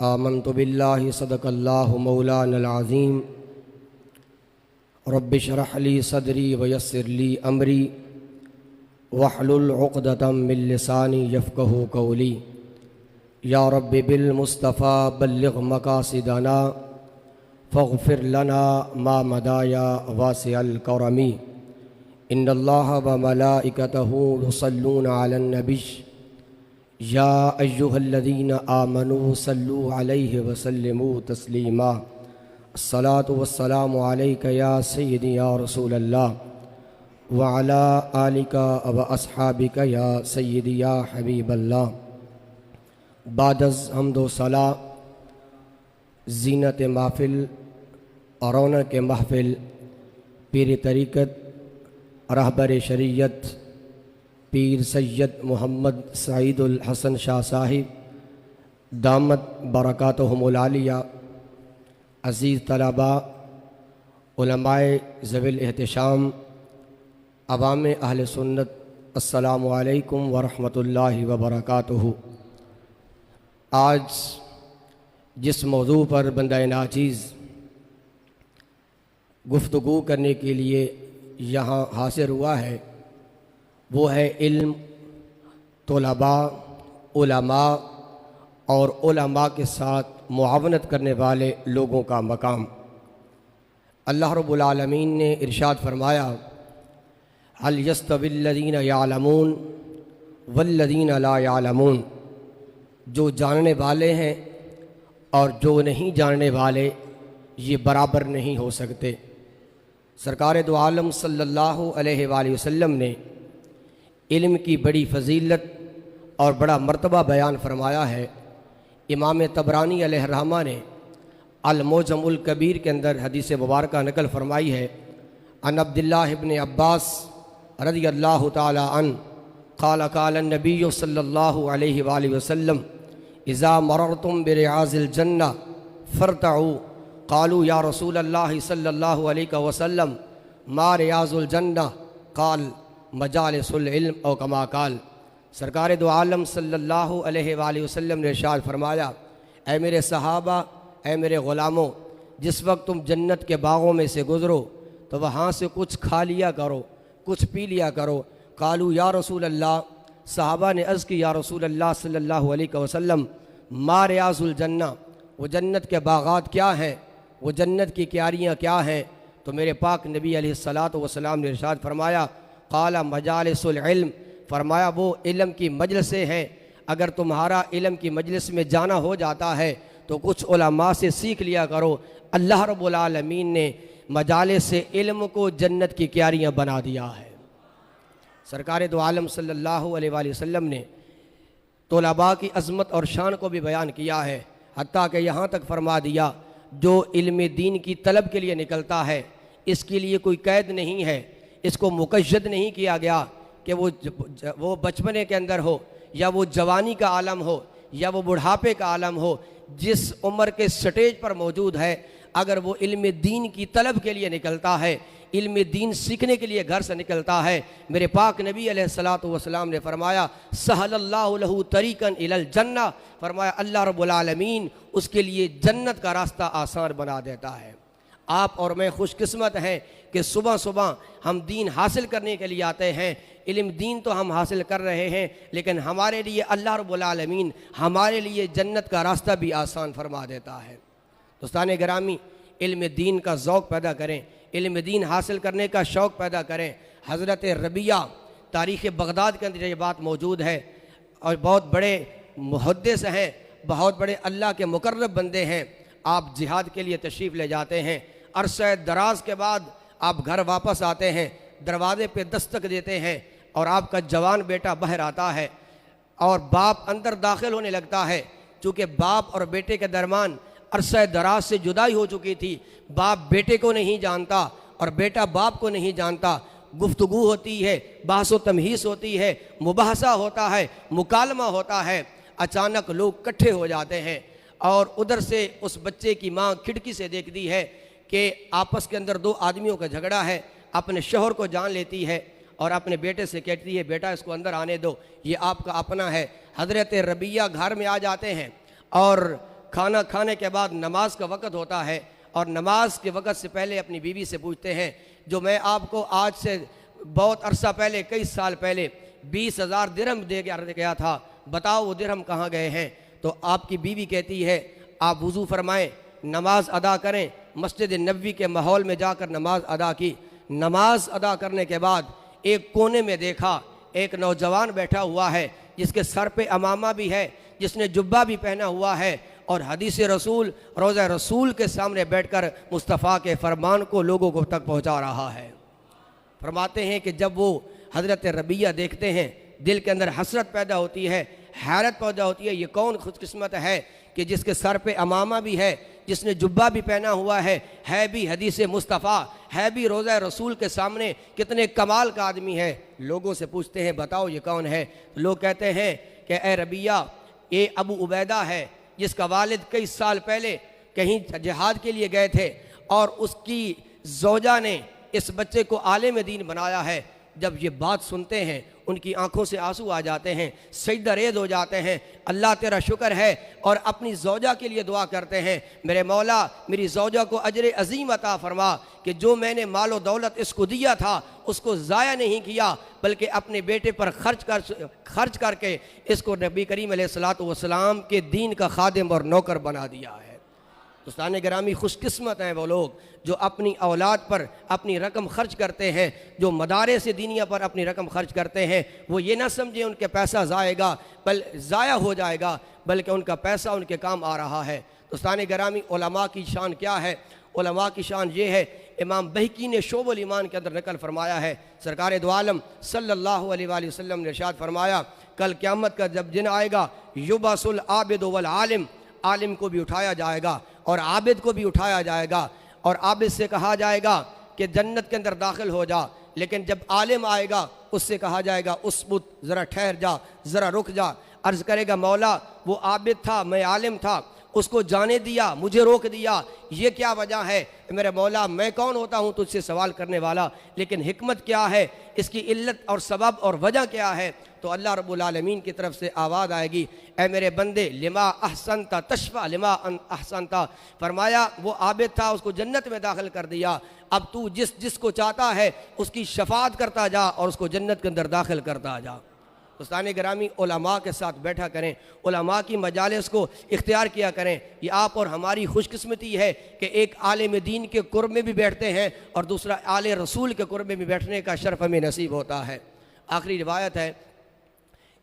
आमन्तु बिल्लाहि सदक़ल्लाहु मौलानल अज़ीम रब्बि शरह ली सदरी वयस्सिर ली अमरी वहलुल उक़दतम मिन लिसानी यफ़क़हू क़ौली। या रब्बि बिल मुस्तफ़ा बल्लिग़ मक़ासिदना फ़ग़फ़िर लना मा मदाया वासिअल करमी। इन्नल्लाह व मलाइकतहू युसल्लूना अलन नबी या अय्युहल्लज़ीना आमनू सल्लू अलैहि व सल्लिमू तस्लीमा। अस्सलातु वस्सलामु अलैका या सय्यदी या रसूलल्लाह व अला आलिका व अस्हाबिका या सय्यदी या हबीबल्लाह। बादज़ हम्दो सला ज़ीनत महफ़िल और रौनक महफ़िल पीर तरीक़त रहबर शरीयत पीर सैयद मोहम्मद सईदुल हसन शाह साहिब दामत बरकातहुमुल आलिया, अज़ीज़ तलबा, उलमाए ज़विल एहतिशाम, अवाम अहल सुन्नत, अस्सलामु अलैकुम व रहमतुल्लाहि व बरकातुहू। आज जिस मौजू पर बंदा नाचीज़ गुफ्तगू करने के लिए यहाँ हासिल हुआ है वो है इल्म, तलबा, उलमा और उलमा के साथ मुआवनत करने वाले लोगों का मकाम। अल्लाह रब्बुल आलमीन ने इरशाद फरमाया, हल यस्तविल्लज़ीना यालमून वल्लज़ीना ला यालमून। जो जानने वाले हैं और जो नहीं जानने वाले ये बराबर नहीं हो सकते। सरकार दो आलम सल्लल्लाहु अलैहि वसल्लम ने इल्म की बड़ी फजीलत और बड़ा मर्तबा बयान फरमाया है। इमाम तबरानी अलैहिर्रहमा ने अल-मुअज्जमुल कबीर के अंदर हदीस मुबारक नकल फरमाई है। अन अब्दुल्लाह इब्न अब्बास रज़ियल्लाहु ताला अन क़ाल क़ाल नबी सल्लल्लाहु अलैहि वसल्लम इज़ा मररतुम बिरियाज़िल जन्नह फ़रतऊ। क़ालू या रसूलल्लाह सल्लल्लाहु अलैहि वसल्लम मा रियाज़ुल जन्नह क़ाल मजालिसुल इल्म औ कमा क़ाल। सरकार दो आलम सल्लल्लाहु अलैहि वसल्लम ने इरशाद फरमाया, ऐ मेरे सहाबा, ऐ मेरे ग़ुलामों, जिस वक्त तुम जन्नत के बागों में से गुज़रो तो वहाँ से कुछ खा लिया करो, कुछ पी लिया करो। क़ालू या रसूल अल्लाह, सहाबा ने अर्ज़ की या रसूल अल्लाह सल्लल्लाहु अलैहि वसल्लम मा रियाज़ुल जन्नह, वो जन्नत के बागात क्या हैं, वो जन्नत की क्यारियाँ क्या हैं। तो मेरे पाक नबी अलैहिस्सलातु वस्सलाम ने इरशाद फरमाया, क़ाला मजालिसुल इल्म, फरमाया वो इल्म की मजलिसें हैं। अगर तुम्हारा इल्म की मजलिस में जाना हो जाता है तो कुछ उलमा से सीख लिया करो। अल्लाह रब्बुल आलमीन ने मजालिस से इल्म को जन्नत की क्यारियाँ बना दिया है। सरकार दो आलम सल्लल्लाहु अलैहि वसल्लम ने तलबा की अज़मत और शान को भी बयान किया है। हत्ता कि यहाँ तक फरमा दिया, जो इल्म दीन की तलब के लिए निकलता है इसके लिए कोई कैद नहीं है, इसको मुक़य्यद नहीं किया गया कि वो बचपने के अंदर हो या वो जवानी का आलम हो या वो बुढ़ापे का आलम हो। जिस उम्र के स्टेज पर मौजूद है, अगर वो इल्म दीन की तलब के लिए निकलता है, इल्म दीन सीखने के लिए घर से निकलता है, मेरे पाक नबी अलैहिस्सलातु वस्सलाम ने फरमाया सहलल्लाहु लहू तरीक़न इलल जन्नह, फरमाया अल्लाह रब्बुल आलमीन उसके लिए जन्नत का रास्ता आसान बना देता है। आप और मैं खुशकिस्मत हैं कि सुबह सुबह हम दीन हासिल करने के लिए आते हैं। इल्म दीन तो हम हासिल कर रहे हैं, लेकिन हमारे लिए अल्लाह रब्बुल आलमीन हमारे लिए जन्नत का रास्ता भी आसान फरमा देता है। दोस्तान गिरामी, इल्म दीन का ज़ौक़ पैदा करें, इल्म दीन हासिल करने का शौक़ पैदा करें। हज़रत रबिया तारीख़ बगदाद के अंदर ये बात मौजूद है और बहुत बड़े मुहद्दिस हैं, बहुत बड़े अल्लाह के मुकर्रब बंदे हैं। आप जिहाद के लिए तशरीफ़ ले जाते हैं, अरसा दराज के बाद आप घर वापस आते हैं, दरवाज़े पे दस्तक देते हैं और आपका जवान बेटा बाहर आता है और बाप अंदर दाखिल होने लगता है। चूँकि बाप और बेटे के दरमियान अरसा दराज से जुदाई हो चुकी थी, बाप बेटे को नहीं जानता और बेटा बाप को नहीं जानता। गुफ्तगू होती है, बहस व तमहीस होती है, मुबाहसा होता है, मुकालमा होता है। अचानक लोग इकट्ठे हो जाते हैं और उधर से उस बच्चे की माँ खिड़की से देखती है कि आपस के अंदर दो आदमियों का झगड़ा है। अपने शौहर को जान लेती है और अपने बेटे से कहती है, बेटा इसको अंदर आने दो, ये आपका अपना है। हज़रत रबिया घर में आ जाते हैं और खाना खाने के बाद नमाज का वक़्त होता है और नमाज के वक़्त से पहले अपनी बीवी से पूछते हैं, जो मैं आपको आज से बहुत अरसा पहले, कई साल पहले 20,000 दिरहम दे गया था, बताओ वो दिरहम कहाँ गए हैं? तो आपकी बीवी कहती है, आप वज़ू फरमाएं, नमाज अदा करें। मस्जिद नबवी के माहौल में जाकर नमाज अदा की। नमाज अदा करने के बाद एक कोने में देखा, एक नौजवान बैठा हुआ है जिसके सर पे अमामा भी है, जिसने जुब्बा भी पहना हुआ है और हदीस रसूल, रोज़ा रसूल के सामने बैठकर मुस्तफ़ा के फरमान को लोगों को तक पहुंचा रहा है। फरमाते हैं कि जब वो हज़रत रबिया देखते हैं, दिल के अंदर हसरत पैदा होती है, हैरत पैदा होती है। ये कौन खुशकिस्मत है कि जिसके सर पे अमामा भी है, जिसने जुब्बा भी पहना हुआ है भी हदीस मुस्तफ़ा, है भी रोज़ा रसूल के सामने, कितने कमाल का आदमी है। लोगों से पूछते हैं, बताओ ये कौन है? लोग कहते हैं कि ए रबिया, ये अबू उबैदा है, जिसका वालिद कई साल पहले कहीं जिहाद के लिए गए थे और उसकी ज़ौजा ने इस बच्चे को आलिम दीन बनाया है। जब ये बात सुनते हैं उनकी आंखों से आंसू आ जाते हैं, सजदा रेज़ हो जाते हैं, अल्लाह तेरा शुक्र है, और अपनी ज़ौजा के लिए दुआ करते हैं, मेरे मौला मेरी ज़ौजा को अजर अजीम अता फरमा कि जो मैंने मालो दौलत इसको दिया था उसको ज़ाया नहीं किया, बल्कि अपने बेटे पर खर्च करके इसको नबी करीम अलैहिस्सलातु वस्सलाम के दीन का खादिम और नौकर बना दिया है। दोस्तान गिरामी, खुशकिस्मत हैं वो लोग जो अपनी औलाद पर अपनी रकम खर्च करते हैं, जो मदारे से दीनिया पर अपनी रकम खर्च करते हैं। वो ये ना समझे उनके पैसा ज़ाया हो जाएगा, बल्कि उनका पैसा उनके काम आ रहा है। दोस्तान गिरामी, उलमा की शान क्या है? उलमा की शान ये है, इमाम बहकी ने शोबुल ईमान के अंदर नकल फरमाया है, सरकार दो आलम सल्लल्लाहु अलैहि वसल्लम ने इरशाद फरमाया, कल क़यामत का जब दिन आएगा, युबसुल आबिद वल आलिम, आलिम को भी उठाया जाएगा और आबिद को भी उठाया जाएगा, और आबिद से कहा जाएगा कि जन्नत के अंदर दाखिल हो जा, लेकिन जब आलिम आएगा उससे कहा जाएगा उसबुत, ज़रा ठहर जा, ज़रा रुक जा। अर्ज़ करेगा, मौला वो आबिद था, मैं आलिम था, उसको जाने दिया, मुझे रोक दिया, ये क्या वजह है? मेरे मौला मैं कौन होता हूँ तुझसे सवाल करने वाला, लेकिन हिकमत क्या है, इसकी इल्लत और सबब और वजह क्या है? तो अल्लाह रब्बुल आलमीन की तरफ से आवाज़ आएगी, ए मेरे बंदे, लिमा अहसनता तशफा लिमा अहसनता। फरमाया वो आबिद था, उसको जन्नत में दाखिल कर दिया, अब तू जिसको चाहता है उसकी शफाअत करता जा और उसको जन्नत के अंदर दाखिल करता जा। दोस्तान गिरामी, उलमा के साथ बैठा करें, उलमा की मजालिस को इख्तियार किया करें। ये आप और हमारी खुशकिस्मती है कि एक आलिम दीन के कुर्ब में भी बैठते हैं और दूसरा आले रसूल के कुर्ब में भी बैठने का शर्फ हमें नसीब होता है। आखिरी रिवायत है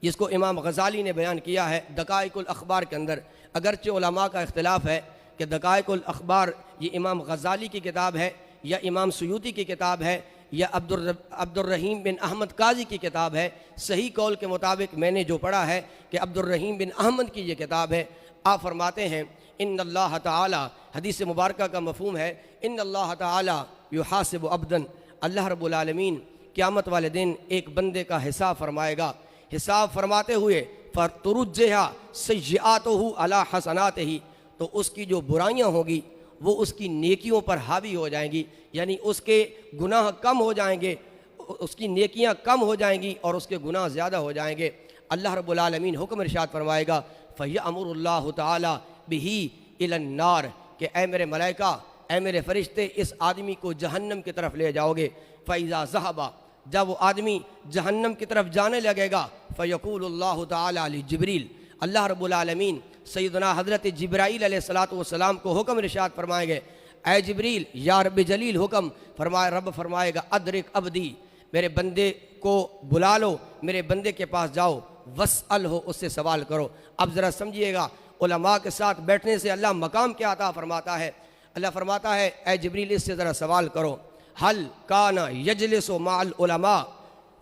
जिसको इमाम गज़ाली ने बयान किया है दकाइकुल अखबार के अंदर। अगरचे उलमा का इख्तिलाफ है कि दकाइकुल अखबार ये इमाम गज़ाली की किताब है या इमाम सुयूती की किताब है या अब्दुर्रहीम बिन अहमद काजी की किताब है। सही कौल के मुताबिक मैंने जो पढ़ा है कि अब्दुर्रहीम बिन अहमद की ये किताब है। आप फरमाते हैं, इन्नल्लाह ताला, हदीस मुबारक का मफ़हूम है, इन्नल्लाह ताला युहासिबु अब्दन, अल्लाह रब्बुल आलमीन क़यामत वाले दिन एक बंदे का हिसाब फरमाएगा। हिसाब फरमाते हुए फ़तुरुज्जिहा सय्यिआतुहु अला हसनातिही, तो उसकी जो बुराइयाँ होगी वो उसकी नेकियों पर हावी हो जाएंगी, यानी उसके गुनाह कम हो जाएंगे, उसकी नेकियां कम हो जाएंगी और उसके गुनाह ज़्यादा हो जाएंगे। अल्लाह रब्बुल आलमीन हुक्म इरशाद फरमाएगा, फ़यअमुरुल्लाहु ताला बिही इलन नार, कि ऐ मेरे मलाइका, ऐ मेरे फरिश्ते, इस आदमी को जहन्नम की तरफ ले जाओगे। फ़इज़ा ज़हबा, जब वो आदमी जहन्नम की तरफ जाने लगेगा, फ़यक़ूलुल्लाहु ताला लिजिब्रील, अल्लाह रब्बुल आलमीन सैयदना हज़रत जिब्राईल अलैहिस्सलातु वस्सलाम को हुक्म इरशाद फरमाएंगे, ऐ जिब्रील, या रब जलील हुक्म फरमाए, रब फरमाएगा, अदरिक अब्दी, मेरे बंदे को बुला लो, मेरे बंदे के पास जाओ, वस्अल हो, उससे सवाल करो। अब ज़रा समझिएगा, उलमा के साथ बैठने से अल्लाह मकाम क्या अता फरमाता है। अल्लाह फरमाता है, ऐ जिब्रील इससे ज़रा सवाल करो, हल काना यजलिसु माल उलमा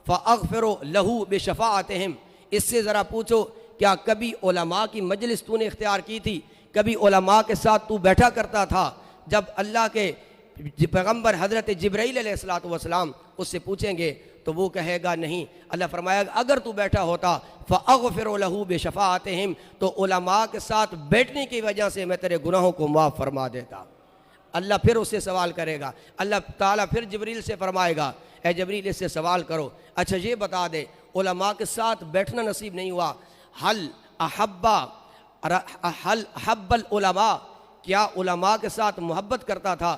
फ़अग़फ़िरु लहू बिशफ़ाअतिहिम, इससे ज़रा पूछो क्या कभी उलमा की मजलिस तूने इख्तियार की थी? कभी उलमा के साथ तू बैठा करता था? जब अल्लाह के पैगम्बर हज़रत जिब्राईल अलैहिस्सलातु वस्सलाम उससे पूछेंगे तो वो कहेगा नहीं। अल्लाह फरमाएगा, अगर तू बैठा होता फ़अग़फ़िरु लहू बिशफ़ाअतिहिम, तो उलमा के साथ बैठने की वजह से मैं तेरे गुनाहों को माफ़ फरमा देता। अल्लाह फिर उससे सवाल करेगा, अल्लाह ताला फिर जिब्रील से फरमाएगा, ऐ जिब्रील इससे सवाल करो, अच्छा ये बता दे, उलमा के साथ बैठना नसीब नहीं हुआ, हल अहब्बा हल हब्बल उलमा, क्या उलमा के साथ मोहब्बत करता था?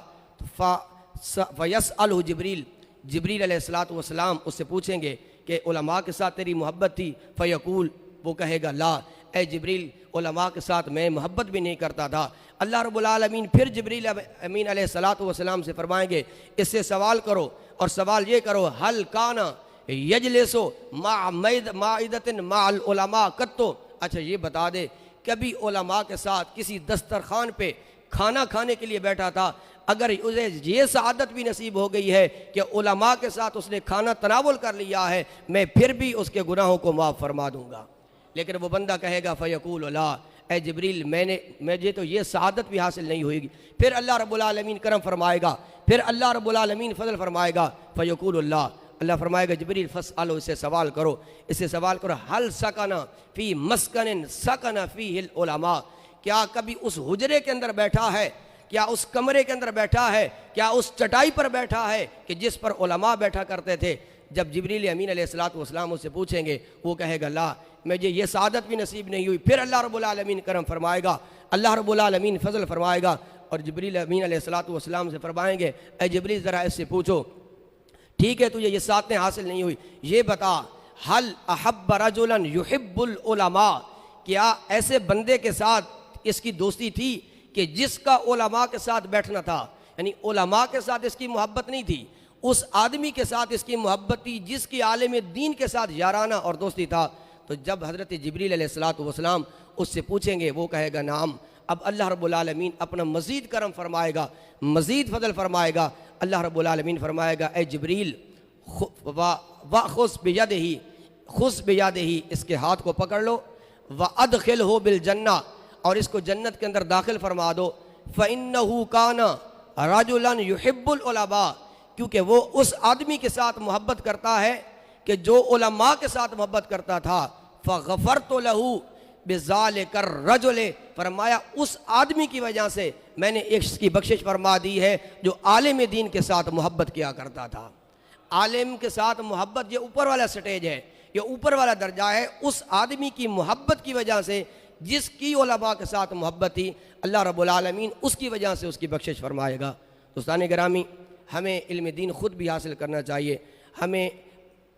फ़यसअलहु जिब्रील, जिब्रील अलैहिस्सलातु वस्सलाम उससे पूछेंगे कि उलमा के साथ तेरी मोहब्बत थी? फ़यकूल, वो कहेगा ला, ए जिब्रील उलमा के साथ मैं मोहब्बत भी नहीं करता था। अल्लाह रब्बुल आलमीन फिर जिब्रील अमीन अलैहिस्सलातु वस्सलाम से फरमाएंगे इससे सवाल करो, और सवाल ये करो हल काना यजलिसु माइदतिन माअल उलमा कत्तो, अच्छा ये बता दे कभी उलमा के साथ किसी दस्तरखान पे खाना खाने के लिए बैठा था? अगर उसे ये सआदत भी नसीब हो गई है कि उलमा के साथ उसने खाना तनावुल कर लिया है, मैं फिर भी उसके गुनाहों को माफ़ फरमा दूंगा। लेकिन वो बंदा कहेगा फ़यकूल ला, ए जिब्रील मुझे तो ये सआदत भी हासिल नहीं होगी। फिर अल्लाह रब्बुल आलमीन करम फरमाएगा, फिर अल्लाह रब्बुल आलमीन फजल फरमाएगा। फ़यकूल ला, अल्लाह फरमाएगा जिब्रील फसअलो, इससे सवाल करो, इससे सवाल करो हल सकना फ़ी मस्कनिन सकना फ़ीहिल उलमा, क्या कभी उस हुजरे के अंदर बैठा है, क्या उस कमरे के अंदर बैठा है, क्या उस चटाई पर बैठा है कि जिस पर उलमा बैठा करते थे? जब जिब्रील अमीन अलैहिस्सलातु वस्सलाम उससे पूछेंगे वो कहेगा ला, मुझे ये सादत भी नसीब नहीं हुई। फिर अल्लाह रब्बुल आलमीन करम फरमाएगा, अल्लाह रब्बुल आलमीन फजल फरमाएगा, और जिब्रील अमीन अलैहिस्सलातु वस्सलाम से फरमाएंगे ए जिब्रील ज़रा इससे पूछो, ठीक है तुझे ये सादतें हासिल नहीं हुई, ये बता हल अहब्ब रजुलन युहिब्बुल उलमा, क्या ऐसे बंदे के साथ इसकी दोस्ती थी कि जिसका उलमा के साथ बैठना था? यानी उलमा के साथ इसकी मोहब्बत नहीं थी, उस आदमी के साथ इसकी मोहब्बत थी जिसकी आलिम दीन के साथ याराना और दोस्ती था। तो जब हज़रत जिब्रील अलैहिस्सलातु वस्सलाम उससे पूछेंगे वो कहेगा नाम। अब अल्लाह रब्बुल आलमीन अपना मज़ीद करम फरमाएगा, मज़ीद फजल फरमाएगा। अल्लाह रब्बुल आलमीन फरमाएगा ए जिब्रील खुस बियदिही, खुस बियदिही, इसके हाथ को पकड़ लो, व अदखिलहु बिल जन्ना, और इसको जन्नत के अंदर दाखिल फरमा दो। फ़इन्नहु काना रजुलन युहिब्बुल उलमा, क्योंकि वो उस आदमी के साथ मोहब्बत करता है कि जो उलमा के साथ मोहब्बत करता था। फ़ग़फ़रतु लहू बिज़ालिका रजुल, फरमाया उस आदमी की वजह से मैंने इसकी बख्शिश फरमा दी है जो आलिम दीन के साथ मोहब्बत किया करता था। आलिम के साथ मोहब्बत ये ऊपर वाला स्टेज है, ये ऊपर वाला दर्जा है। उस आदमी की मोहब्बत की वजह से जिसकी उलमा के साथ मोहब्बत थी, अल्लाह रब्बुल आलमीन उसकी वजह से उसकी बख्शिश फरमाएगा। दोस्तान गिरामी, हमें इल्म दीन ख़ुद भी हासिल करना चाहिए, हमें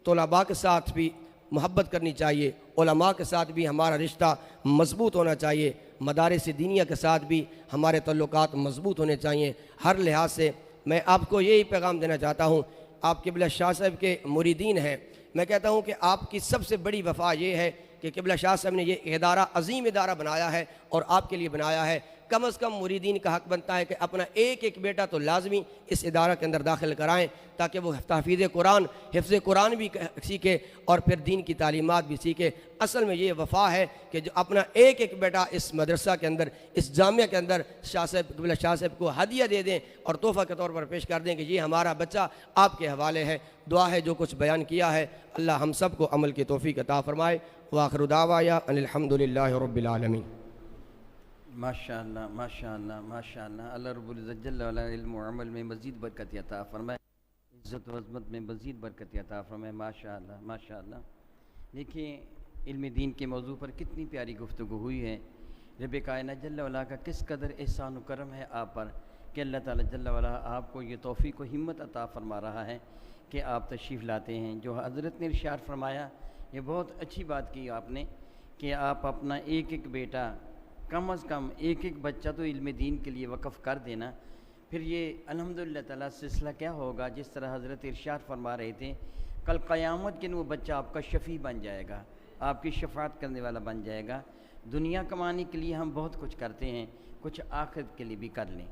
तलबा के साथ भी मोहब्बत करनी चाहिए, उलमा के साथ भी हमारा रिश्ता मज़बूत होना चाहिए, मदारिस दीनिया के साथ भी हमारे तल्लुकात मज़बूत होने चाहिए। हर लिहाज से मैं आपको यही पैगाम देना चाहता हूँ, आप क़िबला शाह साहब के मुरीदीन हैं, मैं कहता हूँ कि आपकी सबसे बड़ी वफ़ा ये है कि क़िबला शाह साहब ने ये इदारा अज़ीम इदारा बनाया है और आपके लिए बनाया है। कम अज़ कम मुरीदीन का हक़ बनता है कि अपना एक एक बेटा तो लाजमी इस इदारा के अंदर दाखिल कराएँ, ताकि वो तहफ़ीज़ कुरान, हिफ्ज़ कुरान भी सीखे और फिर दीन की तालीमात भी सीखे। असल में ये वफ़ा है कि जो अपना एक एक बेटा इस मदरसा के अंदर, इस जामिया के अंदर शाह साहब, क़िबला शाह साहब को हदिया दे दें और तोहफ़ा के तौर पर पेश कर दें कि ये हमारा बच्चा आपके हवाले है। दुआ है जो कुछ बयान किया है अल्लाह हम सब को अमल की तौफ़ीक़ अता फ़रमाए। व आखिरु दावाया अनिल हम्दुलिल्लाहि रब्बिल आलमीन। माशाअल्लाह माशाअल्लाह माशाअल्लाह। अल्लाह रब्बुल इज़्ज़त जल्ल व अला इल्म व अमल में मज़ीद बरकत अता फ़रमाए, इज़्ज़त व अज़मत में मज़ीद बरकत अता फ़रमाए। माशाअल्लाह माशाअल्लाह। देखिए इल्म दीन के मौजू पर कितनी प्यारी गुफ्तगू हुई है। रब कायनात जल्ल व अला का किस कदर एहसान व करम है आप पर कि अल्लाह ताला जल्ल व अला आपको ये तौफ़ीक़ व हिम्मत अता फ़रमा रहा है कि आप तशरीफ़ लाते हैं। जो हज़रत ने इरशाद फरमाया, ये बहुत अच्छी बात की आपने कि आप अपना एक एक बेटा, कम अज़ कम एक एक बच्चा तो इल्म दीन के लिए वक़फ़ कर देना। फिर ये अल्हम्दुलिल्लाह ताला सिलसिला क्या होगा, जिस तरह हज़रत इरशाद फरमा रहे थे, कल क़यामत के दिन वो बच्चा आपका शफ़ी बन जाएगा, आपकी शफ़ाअत करने वाला बन जाएगा। दुनिया कमाने के लिए हम बहुत कुछ करते हैं, कुछ आखिरत के लिए भी कर लें।